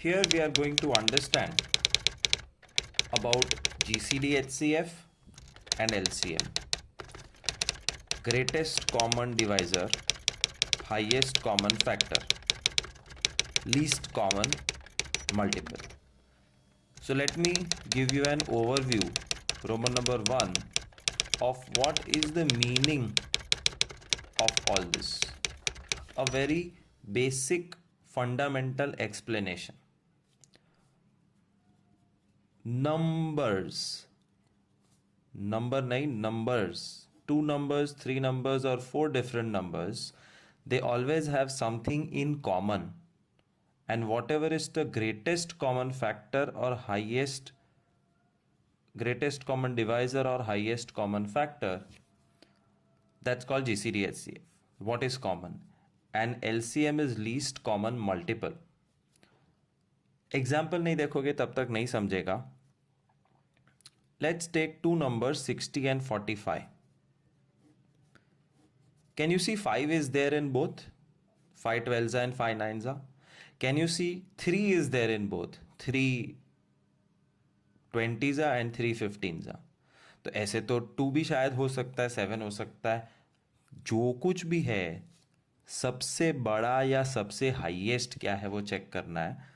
here we are going to understand about GCD HCF and LCM. Greatest common divisor, highest common factor, least common multiple. So let me give you an overview, Roman number 1, of what is the meaning of all this. A very basic fundamental explanation. Numbers, number 9 numbers, 2 numbers, 3 numbers or 4 different numbers, they always have something in common, and whatever is the greatest common factor or greatest common divisor or highest common factor, that's called GCD HCF. What is common? And LCM is least common multiple. Example नहीं देखोगे तब तक नहीं समझेगा. Let's take two numbers 60 and 45. Can you see 5 is there in both? 5 12s and 5 9s. Can you see 3 is there in both? 3 20s and 3 15s. तो ऐसे तो 2 भी शायद हो सकता है, 7 हो सकता है. जो कुछ भी है, सबसे बड़ा या सबसे हाईएस्ट क्या है वो चेक करना है.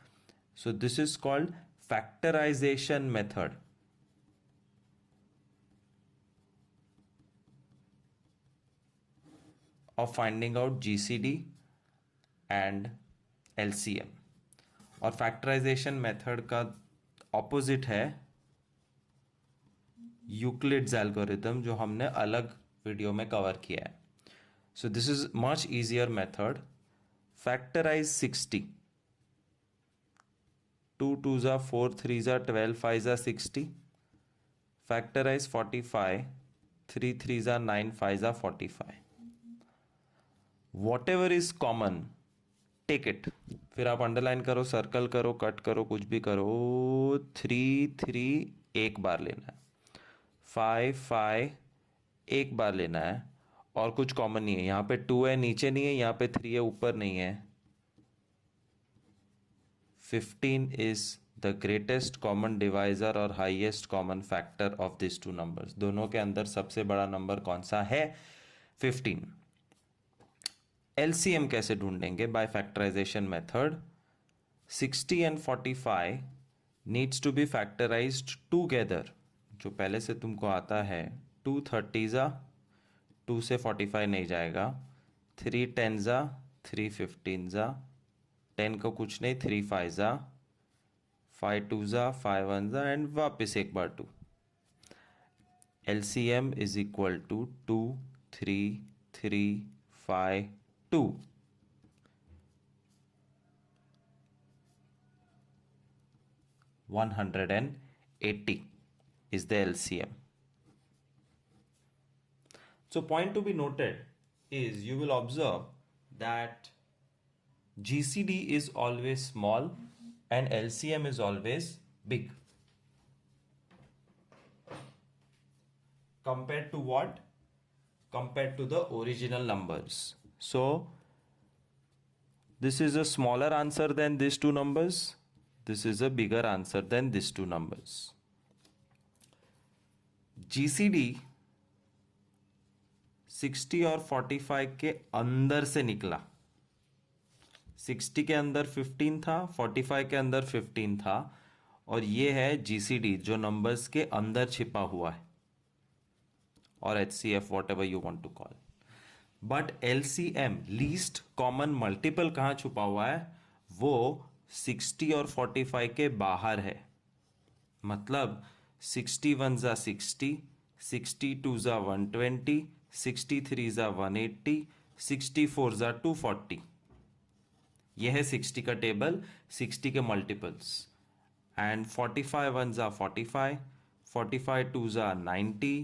So this is called factorization method. Of finding out GCD and LCM. और फैक्टराइजेशन मेथड का ऑपोजिट है यूक्लिड्स एल्गोरिथम, जो हमने अलग वीडियो में कवर किया है. So this is much easier method. Factorize 60. 2 2s 4 3s 12 5s 60. Factorize 45. 3 3s 9 5s 45. whatever is common, take it. फिर आप अंडरलाइन करो, सर्कल करो, कट करो, कुछ भी करो. 3 3 एक बार लेना है, 5 5 एक बार लेना है, और कुछ कॉमन नहीं है. यहाँ पे 2 है, नीचे नहीं है. यहाँ पे 3 है, ऊपर नहीं है. 15 is the greatest common divisor और highest common factor of this two numbers. दोनों के अंदर सबसे बड़ा नंबर कौन सा है? 15. LCM कैसे ढूंढेंगे? By factorization method. 60 and 45 needs to be factorized together. जो पहले से तुमको आता है. 2 30s 2 से 45 नहीं जाएगा. 3 10s 3 15s 10 को कुछ नहीं, 3 5s 5 2s 5 1s एंड वापस एक बार 2. LCM is equal to 2 3 3 5 2. 180 is the LCM. So point to be noted is you will observe that GCD is always small and LCM is always big. Compared to what? Compared to the original numbers. So this is a smaller answer than these two numbers. This is a bigger answer than these two numbers. GCD 60 और 45 के अंदर से निकला. 60 के अंदर 15 था, 45 के अंदर 15 था, और ये है GCD जो नंबर्स के अंदर छिपा हुआ है, और HCF whatever you want to call. But LCM least common multiple कहाँ छुपा हुआ है? वो 60 और 45 के बाहर है. मतलब 61s 60, 62s 120, 63s 180, 64s 240. यह है 60 का टेबल, 60 के multiples. And 45 1s 45, 45 2s 90,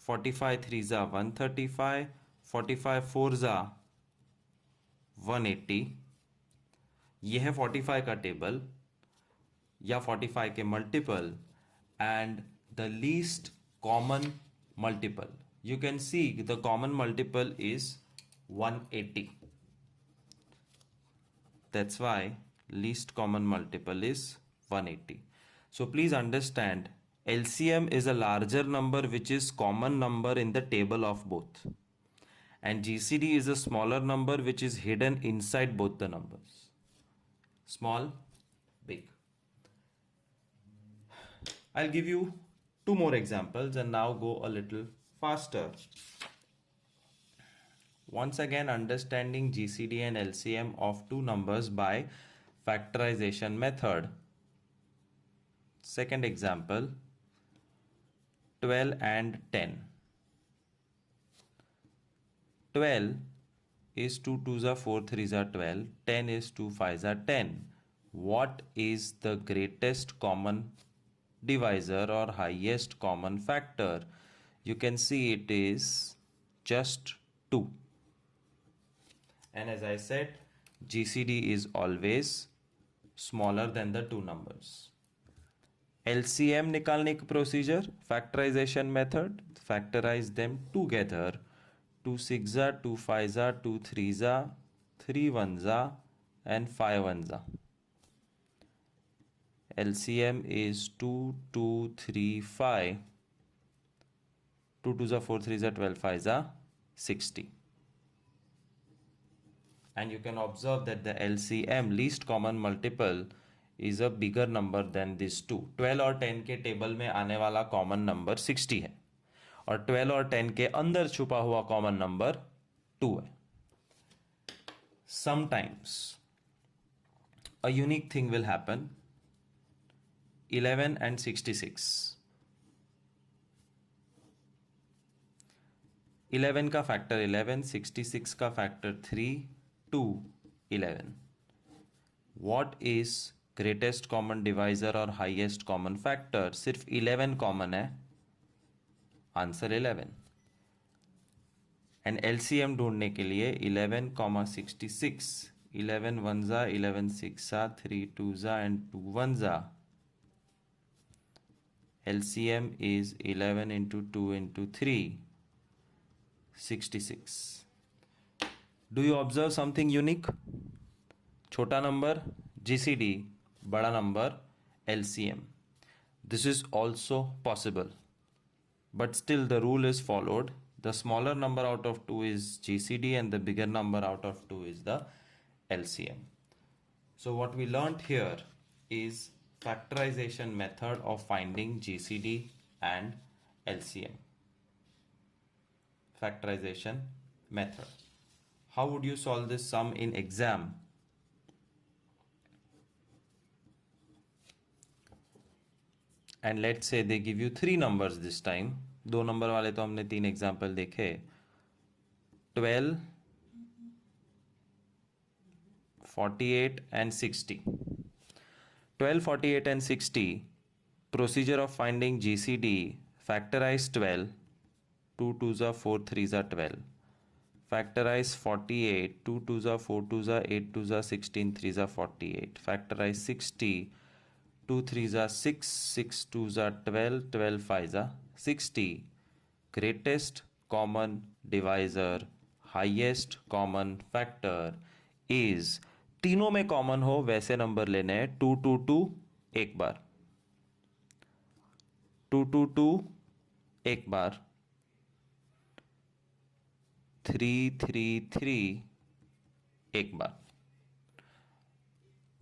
45 3s 135, 45 4s 180. यह है 45 का टेबल या 45 के multiple. And the least common multiple, you can see the common multiple is 180. That's why least common multiple is 180. So please understand, LCM is a larger number which is common number in the table of both, and GCD is a smaller number which is hidden inside both the numbers. Small, big. I'll give you two more examples and now go a little faster. Once again, understanding GCD and LCM of two numbers by factorization method. Second example, 12 and 10. 12 is 2 2s are 4 3s are 12. 10 is 2 5s are 10. What is the greatest common divisor or highest common factor? You can see it is just 2. And as I said, GCD is always smaller than the two numbers. LCM निकालने की procedure, factorization method, factorize them together. 2 6s, 2 5s, 2 3s, 3 1s, and 5 1s. LCM is 2 2 3 5. 2 2s, 4 3s, 12 5s, 60. And you can observe that the LCM, least common multiple, is a bigger number than this two. 12 और 10 के table में आने वाला common number 60 है और 12 और 10 के अंदर छुपा हुआ कॉमन नंबर 2 है. Sometimes a unique thing will happen. 11 and 66. 11 का फैक्टर 11, 66 का factor 3, 2, 11. What is greatest common divisor और highest common factor? सिर्फ 11 कॉमन है, आंसर 11. एंड LCM ढूंढने के लिए 11, 66, 11 1s, 11 6s, 3 2s and 2 1s. LCM is 11 into 2 into 3, 66. Do you observe something unique? छोटा number GCD, बड़ा number LCM. This is also possible, but still the rule is followed. The smaller number out of 2 is GCD and the bigger number out of 2 is the LCM. So what we learned here is factorization method of finding GCD and LCM. Factorization method. How would you solve this sum in exam? And let's say they give you 3 numbers this time. 2 number वाले तो हमने 3 example देखे. 12, 48 and 60. 12, 48 and 60. Procedure of finding GCD. Factorize 12. 2 2s are 4 3s are 12. Factorize 48. 2 2s are 4 2s are 8 2s are 16 3s are 48. Factorize 60. 2 3s are 6, 6 2s are 12, 12 5s are 60. Greatest common divisor, highest common factor is, तीनों में common हो वैसे number लेने हैं. 2 2 2 एक बार, 2 2 2 एक बार, 3 3 3 एक बार.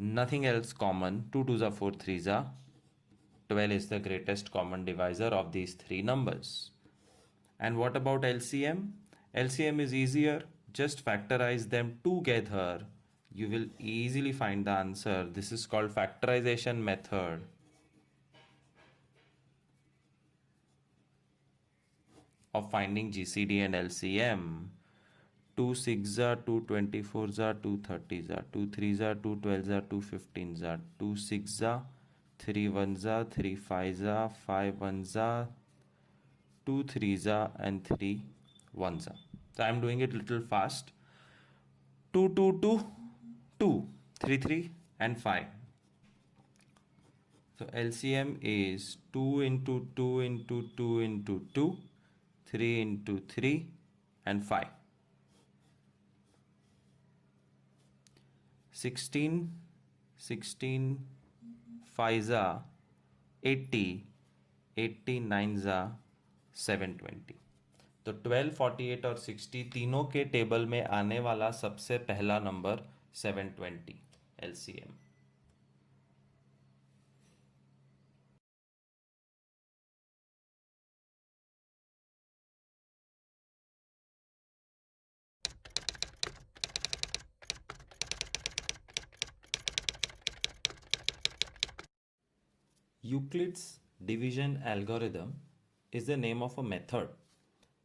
Nothing else common. 2 2s are 4 3s are. 12 is the greatest common divisor of these three numbers. And what about LCM? LCM is easier. Just factorize them together. You will easily find the answer. This is called factorization method. Of finding GCD and LCM. 2 6s are, 2 24s are, 2 30s are, 2 3s are, 2 12s are, 2 15s are, 2 6s are, 3 1s are, 3 5s are, 5 1s are, 2 3s are, and 3 1s are. So I am doing it little fast. 2 2 2 2, 3 3 and 5. So LCM is 2 into 2 into 2 into 2, 3 into 3 and 5. 16, 16 5 ज़ा 80, 80 9 ज़ा 720। तो 12, 48 और 60 तीनों के table में आने वाला सबसे पहला number 720 LCM. Euclid's division algorithm is the name of a method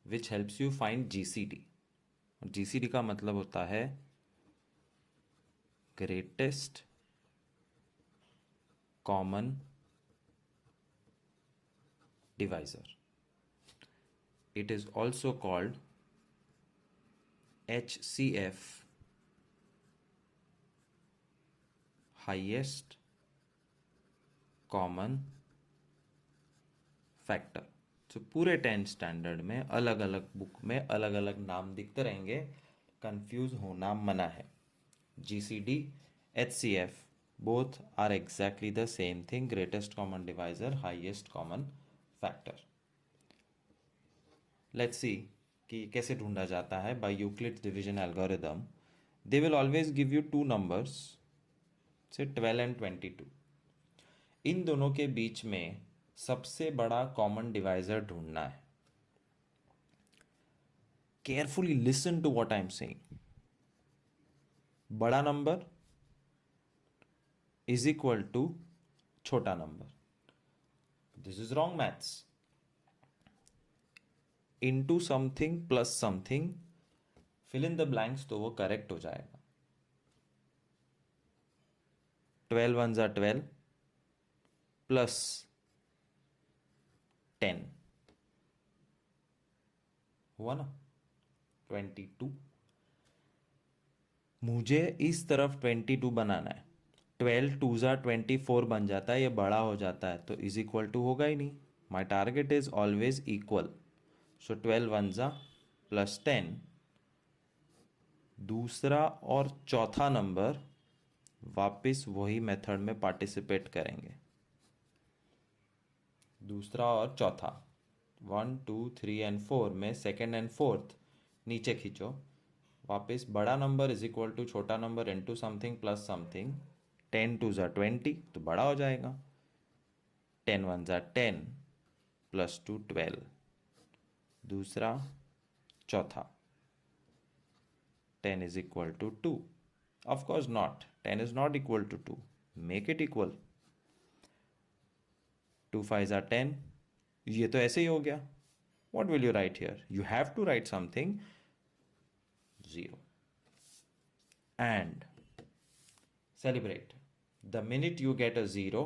which helps you find GCD. GCD का मतलब होता है greatest common divisor. It is also called HCF, highest common factor. तो पूरे 10 स्टैंडर्ड में अलग अलग बुक में अलग अलग नाम दिखते रहेंगे, कंफ्यूज होना मना है। GCD, HCF both are exactly the same thing, greatest common divisor, highest common factor. Let's see कि कैसे ढूंढा जाता है by Euclid's division algorithm. They will always give you two numbers, say 12 and 22। इन दोनों के बीच में सबसे बड़ा कॉमन डिवाइजर ढूंढना है। Carefully listen to what I am saying. बड़ा नंबर इज इक्वल टू छोटा number. This is wrong maths. Into something plus something, fill in the blanks, तो वो करेक्ट हो जाएगा। 12 1 ज़ा 12 प्लस 10 हुआ ना 22। मुझे इस तरफ 22 बनाना है। 12 2 ज़ा 24 बन जाता है, ये बड़ा हो जाता है, तो इज इक्वल टू होगा ही नहीं। My target is always equal. So 12 1 ज़ा प्लस 10। दूसरा और चौथा नंबर वापस वही मेथड में पार्टिसिपेट करेंगे। दूसरा और चौथा 1 2 3 एंड 4 में सेकेंड एंड फोर्थ नीचे खींचो। वापस बड़ा नंबर इज इक्वल टू छोटा number into something plus something. 10 2 ज़ा 20, तो बड़ा हो जाएगा। 10 1 ज़ा 10 प्लस 2 12। दूसरा चौथा 10 is equal to 2. Of course not. 10 is not equal to 2. Make it equal. 2 5 are 10. ये तो ऐसे ही हो गया। What will you write here? You have to write something. 0. And celebrate. The minute you get a 0,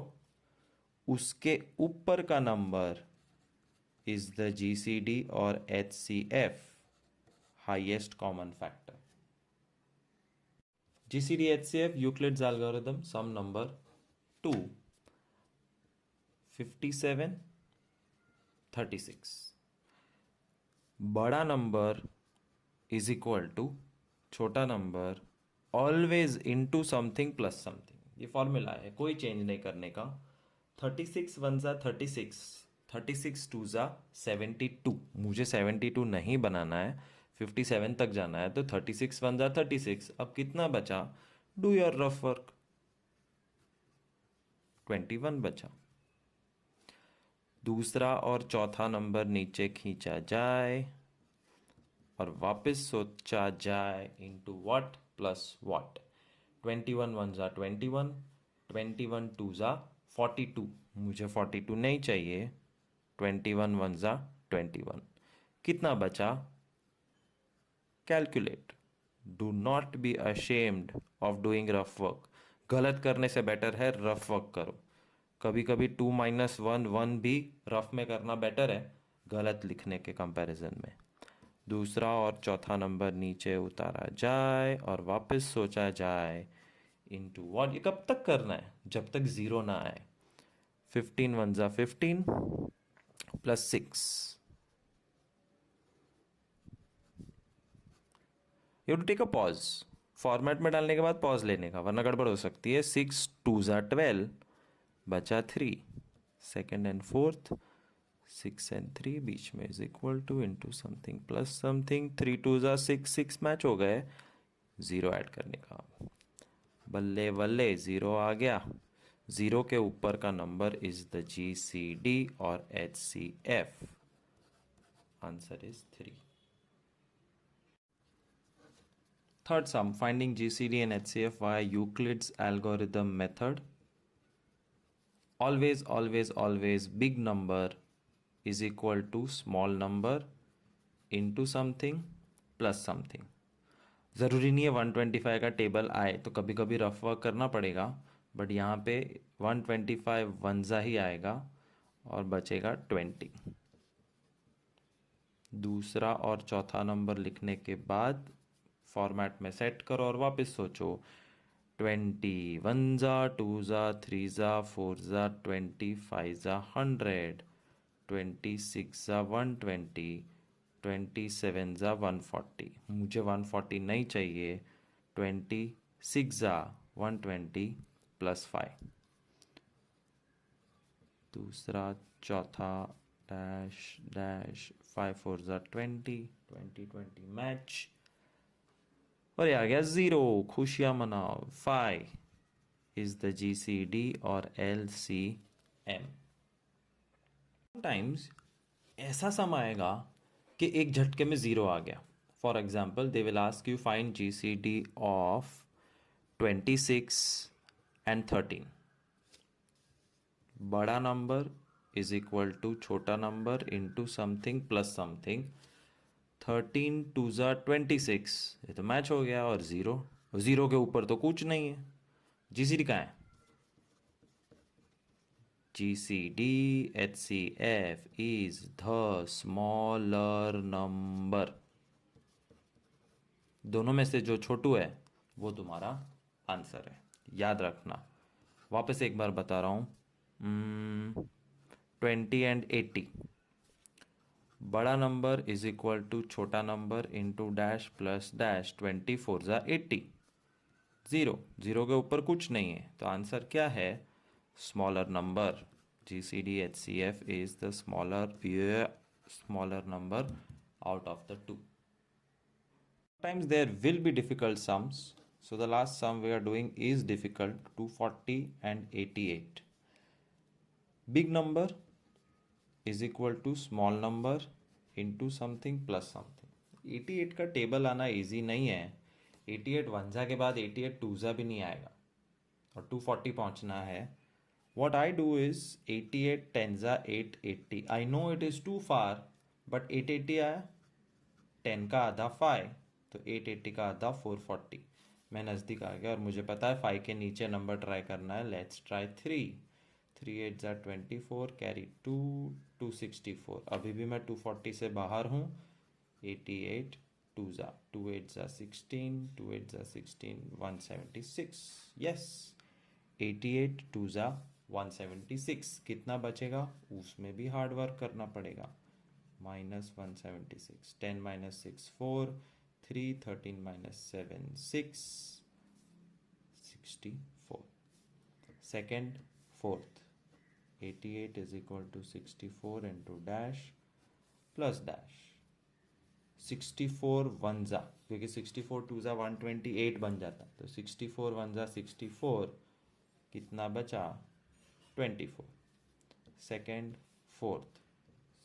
उसके ऊपर का number is the GCD or HCF, highest common factor. GCD HCF Euclid's algorithm, sum number 2, 57 36। बड़ा number is equal to छोटा number always into something plus something. ये formula है, कोई change नहीं करने का। 36 1 ज़ा 36, 36 2 ज़ा 72। मुझे 72 नहीं बनाना है, 57 तक जाना है, तो 36 1 ज़ा 36। अब कितना बचा? Do your rough work. 21 बचा। दूसरा और चौथा नंबर नीचे खींचा जाए और वापस सोचा जाए इनटू व्हाट प्लस व्हाट। 21 1 ज़ा 21, 21 2 ज़ा 42। मुझे 42 नहीं चाहिए। 21 1 ज़ा 21। कितना बचा? Calculate. Do not be ashamed of doing rough work. गलत करने से बेटर है रफ वर्क करो। कभी कभी 2 - 1 1 भी रफ में करना बेटर है गलत लिखने के कंपैरिजन में। दूसरा और चौथा नंबर नीचे उतारा जाए और वापस सोचा जाए इनटू व्हाट। ये कब तक करना है? जब तक 0 ना आए। 15 1 ज़ा 15 plus 6। You have to take a pause. Format में डालने के बाद पॉज लेने का, वरना गड़बड़ हो सकती है। 6 2 ज़ा 12, बचा 3, सेकेंड एंड फोर्थ 6 एंड 3 बीच में is equal two into something plus something, 3 2 ज़ा 6, 6 मैच हो गए, 0 ऐड करने का। बल्ले बल्ले 0 आ गया। 0 के ऊपर का नंबर इज द GCD और HCF। Answer is 3। Third sum, finding GCD and HCF via Euclid's algorithm method. Always, always, always big number is equal to small number into something plus something. ज़रूरी नहीं है 125 का table आए, तो कभी कभी rough work करना पड़ेगा, बट यहाँ पे 125 वंजा ही आएगा और बचेगा 20। दूसरा और चौथा नंबर लिखने के बाद फॉर्मेट में सेट करो और वापस सोचो। 20 1 ज़ा 2 ज़ा 3 ज़ा 4 ज़ा 20 5 ज़ा 100, 26 ज़ा 120, 27 ज़ा 140। मुझे 140 नहीं चाहिए। 26 ज़ा 120 प्लस 5। दूसरा चौथा डैश डैश 5 4 ज़ा 20, 20 मैच, और ये आ गया 0। खुशियाँ मनाओ। 5 इज द GCD और LCM। टाइम्स ऐसा सम आएगा कि एक झटके में 0 आ गया। For example they will ask you find GCD of 26 and 13। बड़ा नंबर इज इक्वल टू छोटा number into something plus something. 13 2 ज़ा 26, ये तो मैच हो गया, और 0, 0 के ऊपर तो कुछ नहीं है। GCD कहाँ है? GCD HCF is the smaller number। दोनों में से जो छोटू है वो तुम्हारा आंसर है, याद रखना। वापस एक बार बता रहा हूँ। 20 एंड 80, बड़ा नंबर इज इक्वल टू छोटा number into dash plus dash. 24 ज़ा 80, 0, 0 के ऊपर कुछ नहीं है, तो आंसर क्या है? Smaller number. GCD HCF is the smaller number out of the two. Sometimes there will be difficult sums. So the last sum we are doing is difficult, 240 and 88. Big number is equal to small number into something plus something. 88 का table आना easy नहीं है। 88 वंजा के बाद 88 टूजा भी नहीं आएगा, और 240 पहुंचना है। What I do is 88 10 ज़ा 880। I know it is too far, but 880 आया, 10 का आधा 5, तो 880 का आधा 440। मैं नज़दीक आ गया और मुझे पता है 5 के नीचे नंबर ट्राई करना है। Let's try 3। 3 8 ज़ा 24, कैरी 2, 264। अभी भी मैं 240 से बाहर हूँ। 88 2 ज़ा 2 8 ज़ा 16, 2 8 ज़ा 16, 176। यस, 88 2 ज़ा 176। कितना बचेगा? उसमें भी हार्ड वर्क करना पड़ेगा। -176, 10 - 6 4, 3, 13 - 7 6, 64। Second fourth, 88 is equal to 64 into dash plus dash. 64 1 ज़ा, क्योंकि 64 2 ज़ा 128 बन जाता, तो 64 1 ज़ा 64, कितना बचा? 24। Second fourth,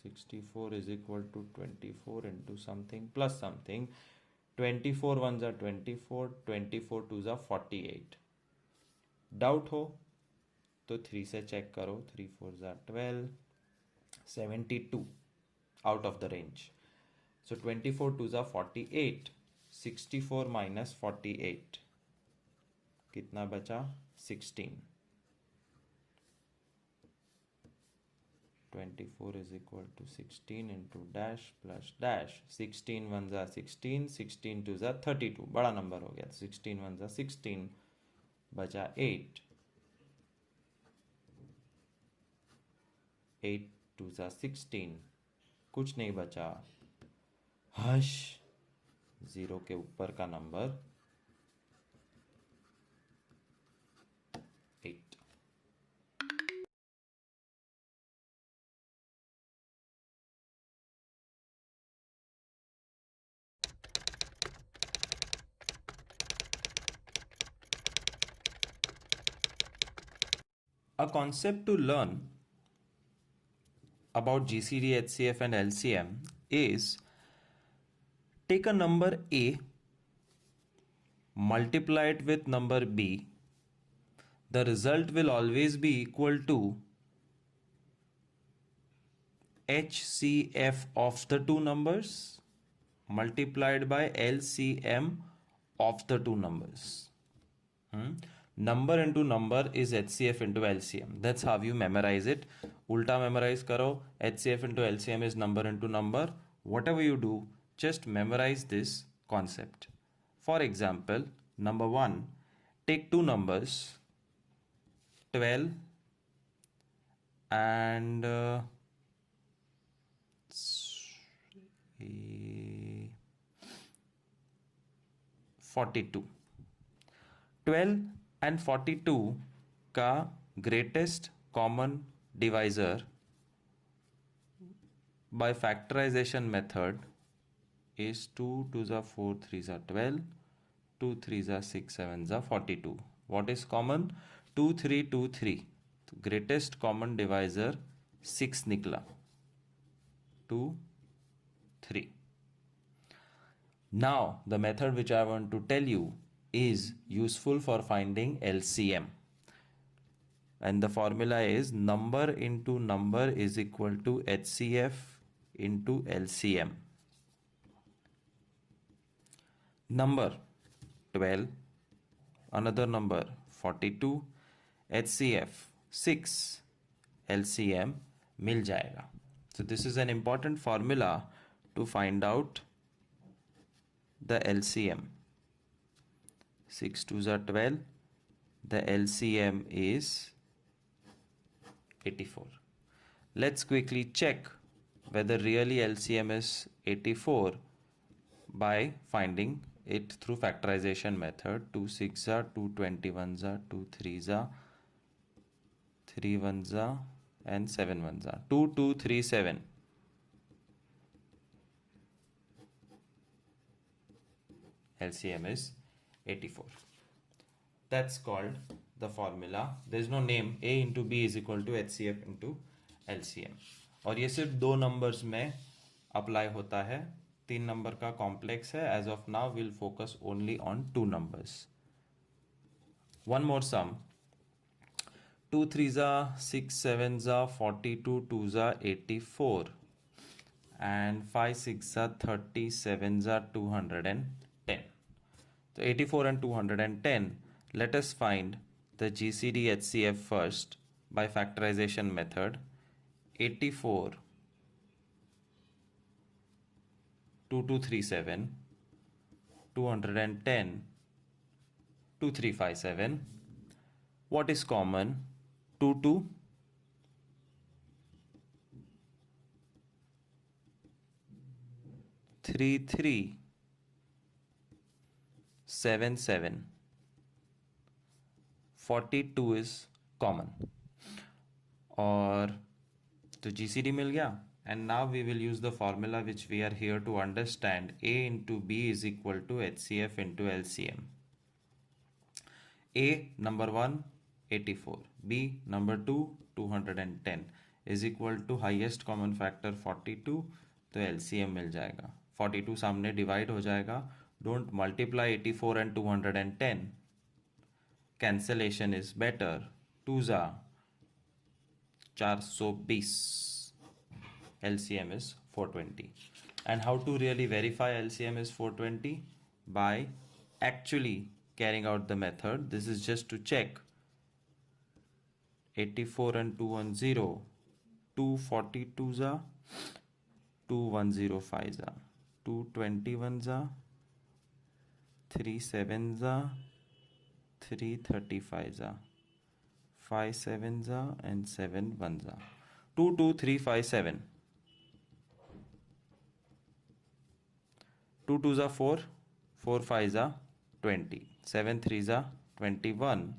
64 is equal to 24 into something plus something. 24 1 ज़ा 24, 24 2 ज़ा 48। डाउट हो तो 3 से चेक करो। 3 4 ज़ा 12, 72 आउट ऑफ द रेंज। सो 24 2 ज़ा 48, 64 माइनस 48, कितना बचा? 16। 24 is equal to 16 into dash plus dash। 16 1 ज़ा 16, 16 2 ज़ा 32, बड़ा नंबर हो गया। 16 1 ज़ा 16, बचा 8, 8 2 ज़ा 16, कुछ नहीं बचा। हश, 0 के ऊपर का number A concept to learn about GCD, HCF and LCM is take a number A, multiply it with number B. The result will always be equal to HCF of the two numbers multiplied by LCM of the two numbers. Number into number is HCF into LCM. That's how you memorize it. Ulta memorize karo. HCF into LCM is number into number. Whatever you do, just memorize this concept. For example, number 1, take two numbers 12 and 42. 12 and 42 का greatest common divisor by factorization method is 2 2s are 4 3s are 12, 2 3s are 6 7s are 42. What is common? 2 3 2 3. तो greatest common divisor 6 निकला. 2 3. Now the method which I want to tell you is useful for finding LCM, and the formula is number into number is equal to HCF into LCM. Number 12, another number 42, HCF 6, LCM मिल जाएगा. So this is an important formula to find out the LCM. 6 2s are 12. The LCM is 84. Let's quickly check whether really LCM is 84 by finding it through factorization method. 2 6s are 2 21s are 2 3s are 3 1s are and 7 1s are 2 2 3 7. LCM is 84. That's called the formula. There is no name. A into B is equal to HCF into LCM. और ये सिर्फ दो numbers में apply होता है. 3 number का complex है. As of now we'll focus only on 2 numbers. One more sum. 2 3s are 6 7s are 42, 2s are 84 and 5 6 are 37s are 210. So 84 and 210. Let us find the GCD HCF first by factorization method. 84 2237, 210 2357. What is common? 2 2 3 3 7 7. 42 is common. और तो GCD मिल गया. And now we will use the formula which we are here to understand. A into B is equal to HCF into LCM. A number 1 84, B number 2 210 is equal to highest common factor 42. तो LCM मिल जाएगा. 42 सामने divide हो जाएगा. Don't multiply 84 and 210. Cancellation is better. 2s are 420. LCM is 420. And how to really verify LCM is 420? By actually carrying out the method. This is just to check. 84 and 210. 242s are 2105s are 221s are 37s are 335s are 57s are and 71s are 22357. 2 2s are 4, 4 5s are 20, 7 3s are 21.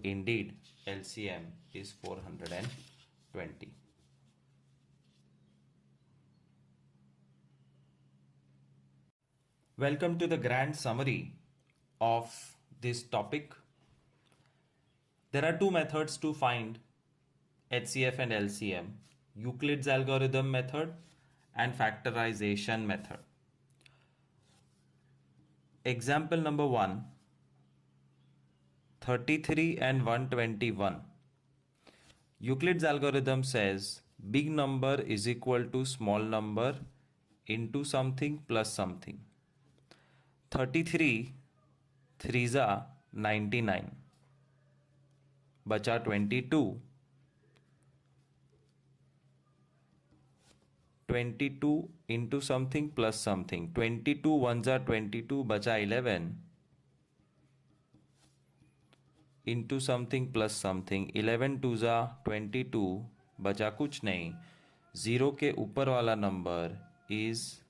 Indeed, LCM is 420. Welcome to the grand summary of this topic. There are two methods to find HCF and LCM: Euclid's algorithm method and factorization method. Example number 1, 33 and 121. Euclid's algorithm says big number is equal to small number into something plus something. 33 3s are 99, बचा 22, 22 into something plus something, 22 1s are 22, बचा 11 into something plus something, 11 2s are 22, बचा कुछ नहीं. 0 के ऊपर वाला number is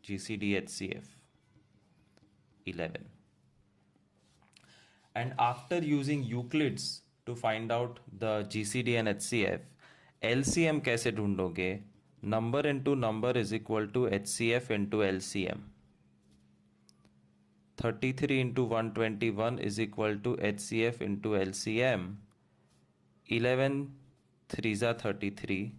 GCD HCF 11. And after using Euclids to find out the GCD and HCF, LCM कैसे ढूंढोगे? Number into number is equal to HCF into LCM. 33 into 121 is equal to HCF into LCM. 11 3s are 33.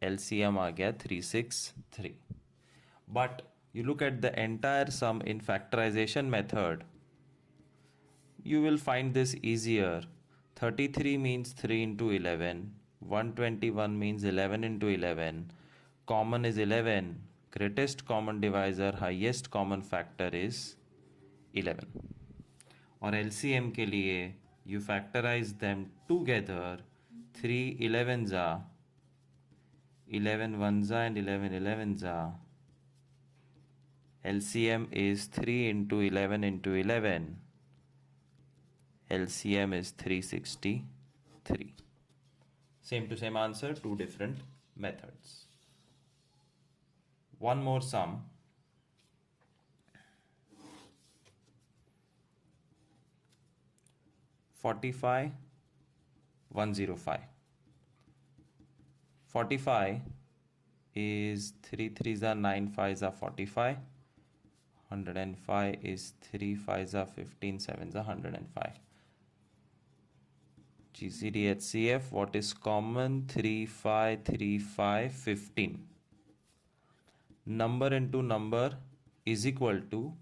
LCM आ गया 363. But you look at the entire sum in factorization method, you will find this easier. 33 means 3 into 11. 121 means 11 into 11. Common is 11. Greatest common divisor, highest common factor is 11. और LCM के लिए you factorize them together. 3 11s are 11 1s are and 11 11s are. LCM is 3 into 11 into 11. LCM is 363. Same to same answer, two different methods. One more sum. 45 105. 45 is 3 3s are 9 5s are 45. 105 is 3 5s are 15 7s are 105. GCD HCF, what is common? 3 5 3 5 15. Number into number is equal to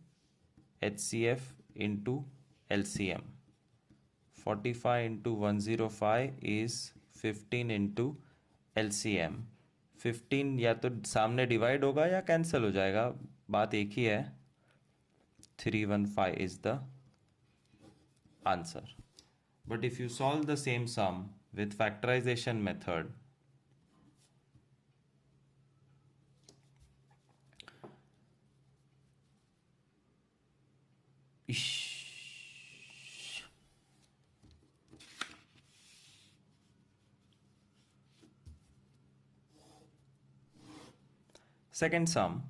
HCF into LCM. 45 into 105 is 15 into LCM. 15 या तो सामने divide होगा या cancel हो जाएगा, बात एक ही है. 315 is the answer. But if you solve the same sum with factorization method, second sum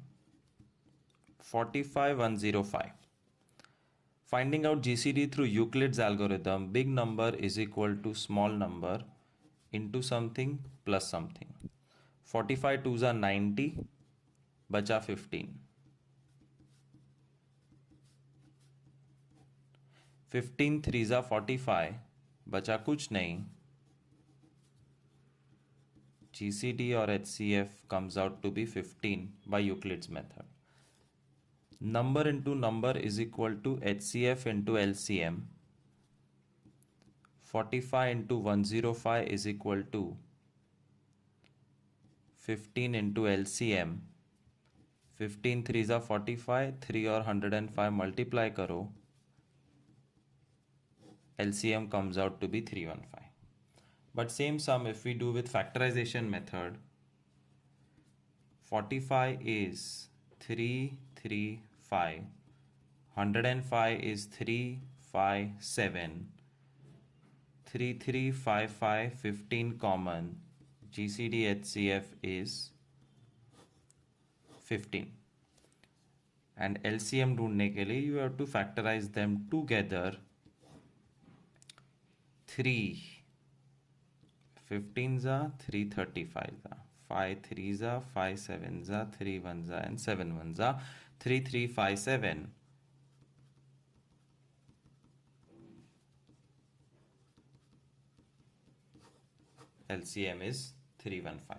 45 105. Finding out GCD through Euclid's algorithm, big number is equal to small number into something plus something. 45 2s are 90, बचा 15. 15 3s are 45, बचा कुछ नहीं. GCD or HCF comes out to be 15 by Euclid's method. Number into number is equal to HCF into LCM. 45 into 105 is equal to 15 into LCM. 15 3s are 45, 3 और 105 multiply करो, LCM comes out to be 315. But same sum if we do with factorization method, 45 is 3 3 5, 105 is 3 5 7, 3 3 5 5 15 common, GCD HCF is 15. And LCM ढूंढने के लिए you have to factorize them together. 3 15s are 3 35s are 5 3s are 5 7s are 3 1s are and 7 1s are 3 3 5 7. LCM is 315.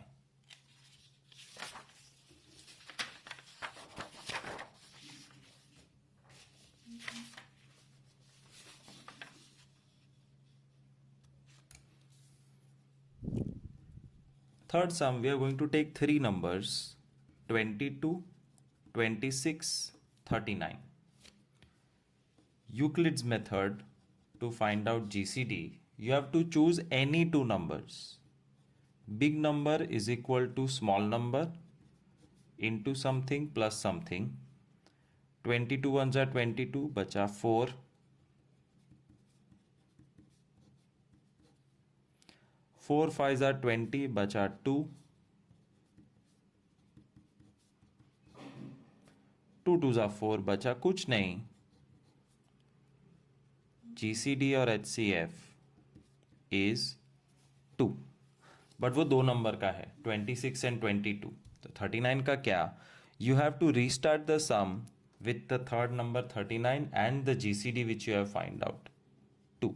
Third sum, we are going to take three numbers 22, 26, 39. Euclid's method to find out GCD, you have to choose any two numbers. Big number is equal to small number into something plus something. 22 ones are 22, बचा 4. 4 5s are 20, बचा 2. 2 2s are 4, बचा कुछ नहीं. GCD और HCF is 2. But वो दो number का है 26 एंड 22. तो 39 का क्या? You have to restart the sum with the third number 39 and the GCD which you have find out 2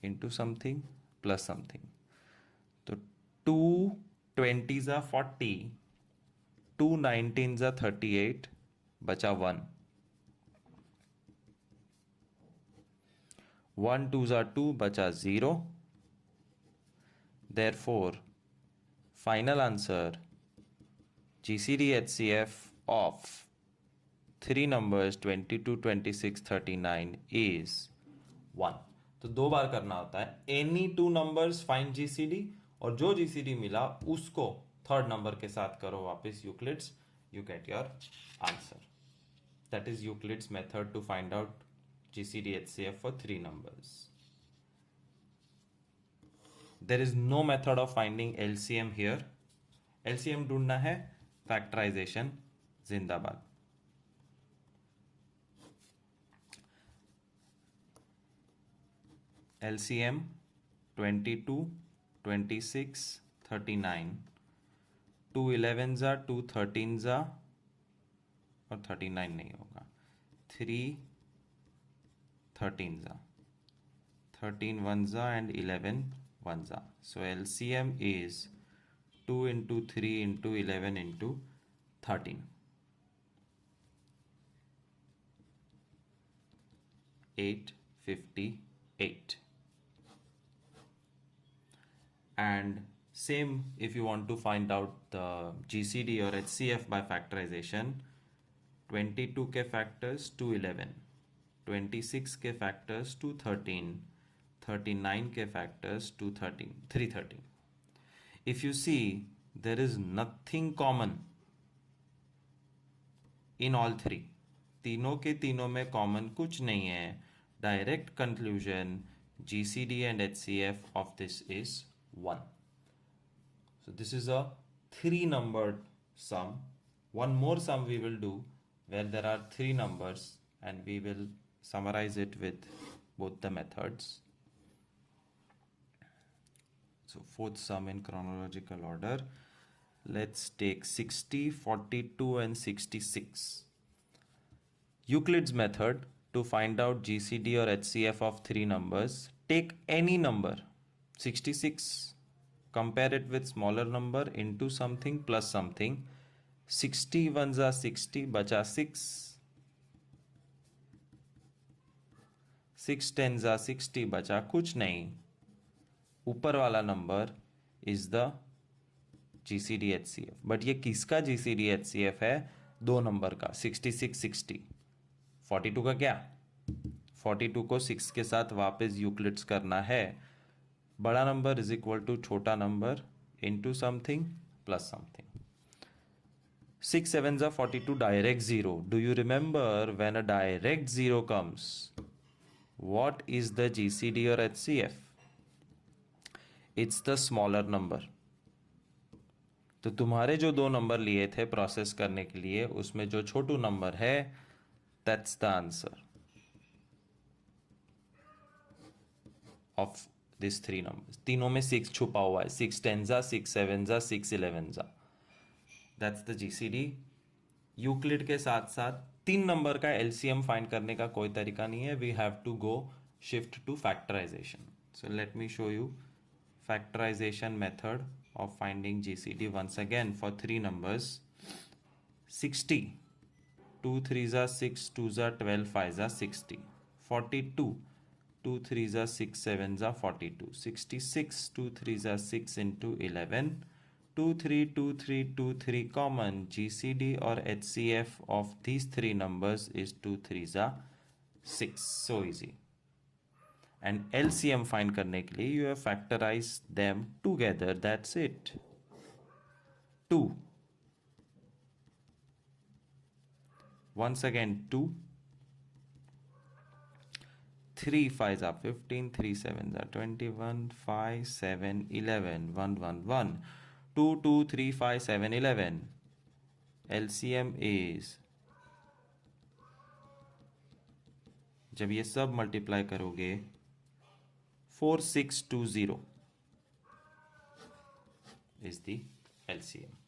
into something plus something. तो 2 20s are 40, 2 19s are 38, बचा 1. 1 2s are 2, बचा 0. Therefore, final answer GCD HCF of three numbers 22, 26, 39 is 1. तो दो बार करना होता है. Any two numbers find GCD और जो GCD मिला उसको थर्ड नंबर के साथ करो वापस Euclid's. You get your answer. That is Euclid's method to find out GCD HCF for three numbers. There is no method of finding LCM here. LCM ढूंढना है, factorization जिंदाबाद. LCM 22, 26, 39. 2 11s are 2 13s are और 39 नहीं होगा. 3 13s are 13 1s are and 11 1s are. So LCM is 2 into 3 into 11 into 13. 858. And same if you want to find out the GCD or HCF by factorization. 22 के factors 211, 26 के factors 213, 39 के factors 313. If you see, there is nothing common in all three. तीनों के तीनों में common कुछ नहीं है. Direct conclusion, GCD and HCF of this is 1. So this is a 3-numbered sum. One more sum we will do where there are 3 numbers and we will summarize it with both the methods. So fourth sum in chronological order. Let's take 60, 42 and 66. Euclid's method to find out GCD or HCF of 3 numbers. Take any number, 66, compare it with smaller number into something plus something. 60 ones are 60, बचा 6. 6 10s are 60, बचा कुछ नहीं. ऊपर वाला number is the GCD HCF. But ये किसका GCD HCF है? दो नंबर का 66 60. 42 का क्या? 42 को 6 के साथ वापस यूक्लिड्स करना है. बड़ा नंबर इज इक्वल टू छोटा number into something plus something. 6 7s are 42, direct 0. Do you remember when a direct 0 comes? What is the GCD or HCF? It's the smaller number. तो तुम्हारे जो दो नंबर लिए थे प्रोसेस करने के लिए उसमें जो छोटू नंबर है that's the answer of these 3 numbers. तीनों में 6 छुपा हुआ है. 6 10s are 6 7s are 6 11s are. That's the GCD. Euclid के साथ साथ 3 नंबर का LCM फाइंड करने का कोई तरीका नहीं है. We have to go shift to factorization. So let me show you factorization method of finding GCD. Once again, for three numbers, 60, 2 3s are 6, 2s are 12, 5s are 60. 42, 2 3s are 6, 7s are 42. 66, 2 3s are 6 into 11. 2 3 2 3 2 3 common. GCD or HCF of these three numbers is 2 3s are 6. So easy. And LCM find करने के लिए you have factorized them together. That's it. 2. Once again 2. 3 5s are 15, 3 7s are 21, 5 7 11, 1 1 1. 2 2 3 5 7 11. LCM is, जब ये सब multiply करोगे, 4620 is the LCM.